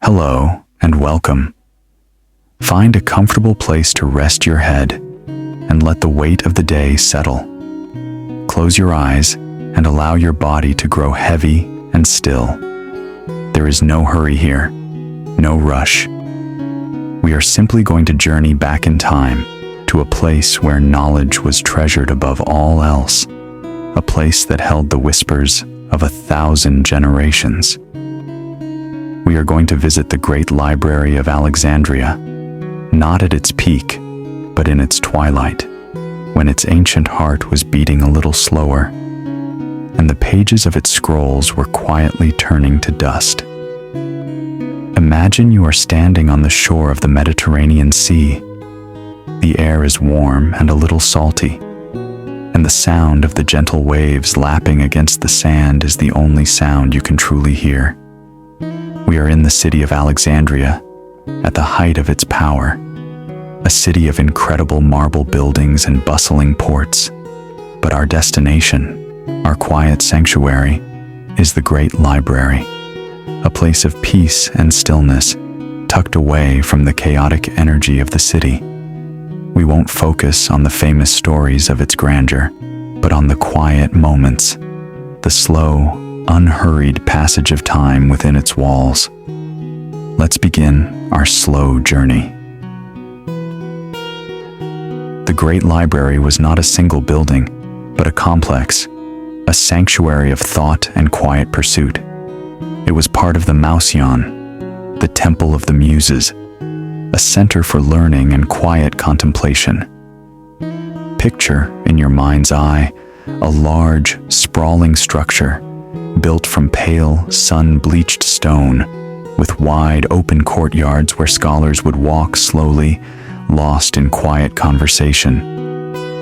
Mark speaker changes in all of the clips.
Speaker 1: Hello and welcome. Find a comfortable place to rest your head and let the weight of the day settle. Close your eyes and allow your body to grow heavy and still. There is no hurry here, no rush. We are simply going to journey back in time to a place where knowledge was treasured above all else, a place that held the whispers of 1,000 generations. We are going to visit the Great Library of Alexandria, not at its peak, but in its twilight, when its ancient heart was beating a little slower, and the pages of its scrolls were quietly turning to dust. Imagine you are standing on the shore of the Mediterranean Sea. The air is warm and a little salty, and the sound of the gentle waves lapping against the sand is the only sound you can truly hear. We are in the city of Alexandria, at the height of its power, a city of incredible marble buildings and bustling ports. But our destination, our quiet sanctuary, is the Great Library, a place of peace and stillness, tucked away from the chaotic energy of the city. We won't focus on the famous stories of its grandeur, but on the quiet moments, the slow, unhurried passage of time within its walls. Let's begin our slow journey. The Great Library was not a single building, but a complex, a sanctuary of thought and quiet pursuit. It was part of the Mausion, the Temple of the Muses, a center for learning and quiet contemplation. Picture, in your mind's eye, a large, sprawling structure built from pale, sun-bleached stone, with wide, open courtyards where scholars would walk slowly, lost in quiet conversation.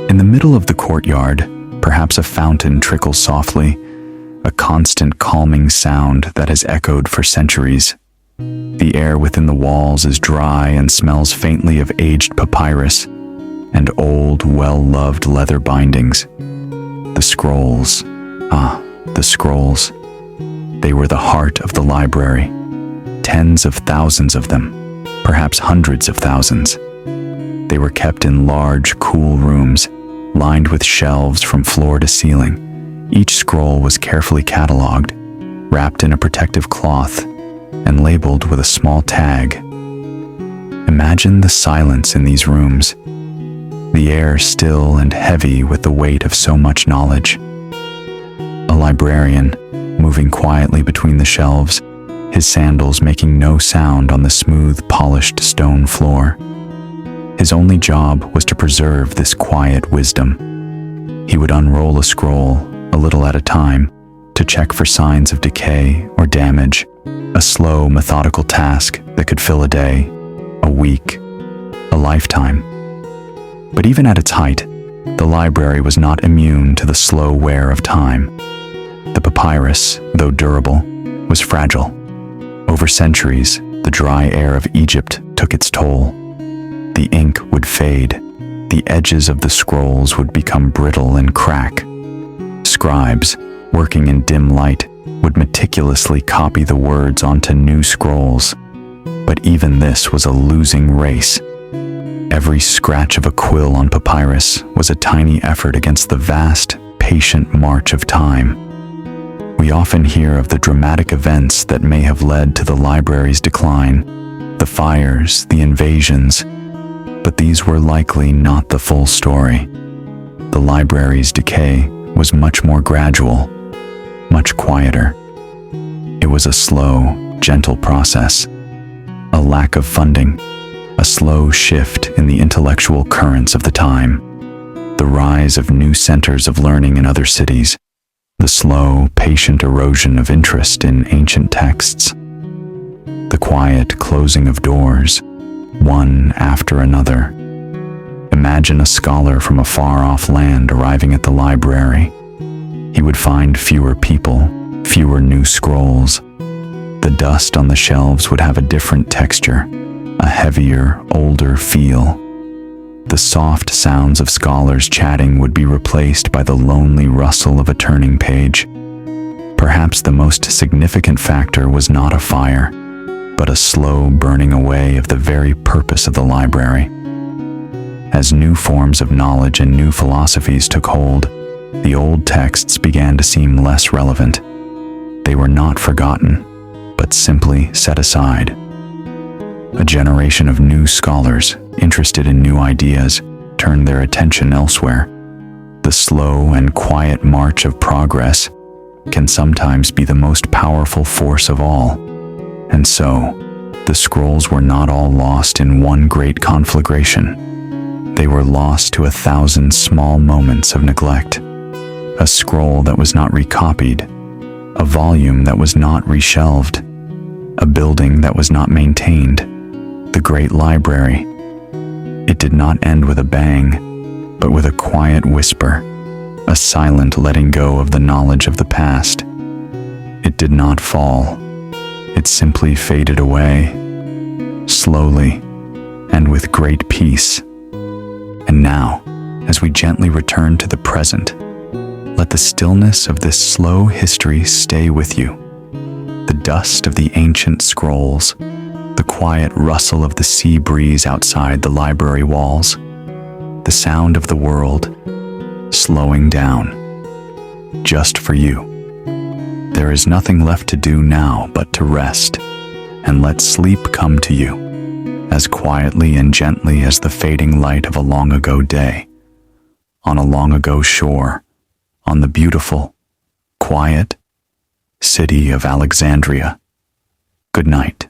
Speaker 1: In the middle of the courtyard, perhaps a fountain trickles softly, a constant calming sound that has echoed for centuries. The air within the walls is dry and smells faintly of aged papyrus and old, well-loved leather bindings. The scrolls, the scrolls. They were the heart of the library. Tens of thousands of them, perhaps hundreds of thousands. They were kept in large, cool rooms, lined with shelves from floor to ceiling. Each scroll was carefully cataloged, wrapped in a protective cloth, and labeled with a small tag. Imagine the silence in these rooms, the air still and heavy with the weight of so much knowledge. A librarian, moving quietly between the shelves, his sandals making no sound on the smooth, polished stone floor. His only job was to preserve this quiet wisdom. He would unroll a scroll, a little at a time, to check for signs of decay or damage, a slow, methodical task that could fill a day, a week, a lifetime. But even at its height, the library was not immune to the slow wear of time. The papyrus, though durable, was fragile. Over centuries, the dry air of Egypt took its toll. The ink would fade, the edges of the scrolls would become brittle and crack. Scribes, working in dim light, would meticulously copy the words onto new scrolls. But even this was a losing race. Every scratch of a quill on papyrus was a tiny effort against the vast, patient march of time. We often hear of the dramatic events that may have led to the library's decline, the fires, the invasions, but these were likely not the full story. The library's decay was much more gradual, much quieter. It was a slow, gentle process, a lack of funding, a slow shift in the intellectual currents of the time, the rise of new centers of learning in other cities, the slow, patient erosion of interest in ancient texts, the quiet closing of doors, one after another. Imagine a scholar from a far-off land arriving at the library. He would find fewer people, fewer new scrolls. The dust on the shelves would have a different texture, a heavier, older feel. The soft sounds of scholars chatting would be replaced by the lonely rustle of a turning page. Perhaps the most significant factor was not a fire, but a slow burning away of the very purpose of the library. As new forms of knowledge and new philosophies took hold, the old texts began to seem less relevant. They were not forgotten, but simply set aside. A generation of new scholars, interested in new ideas, turned their attention elsewhere. The slow and quiet march of progress can sometimes be the most powerful force of all. And so, the scrolls were not all lost in one great conflagration. They were lost to 1,000 small moments of neglect. A scroll that was not recopied, a volume that was not reshelved, a building that was not maintained, the Great Library. It did not end with a bang, but with a quiet whisper, a silent letting go of the knowledge of the past. It did not fall. It simply faded away, slowly, and with great peace. And now, as we gently return to the present, let the stillness of this slow history stay with you. The dust of the ancient scrolls, the quiet rustle of the sea breeze outside the library walls, the sound of the world slowing down, just for you. There is nothing left to do now but to rest and let sleep come to you, as quietly and gently as the fading light of a long ago day, on a long ago shore, on the beautiful, quiet city of Alexandria. Good night.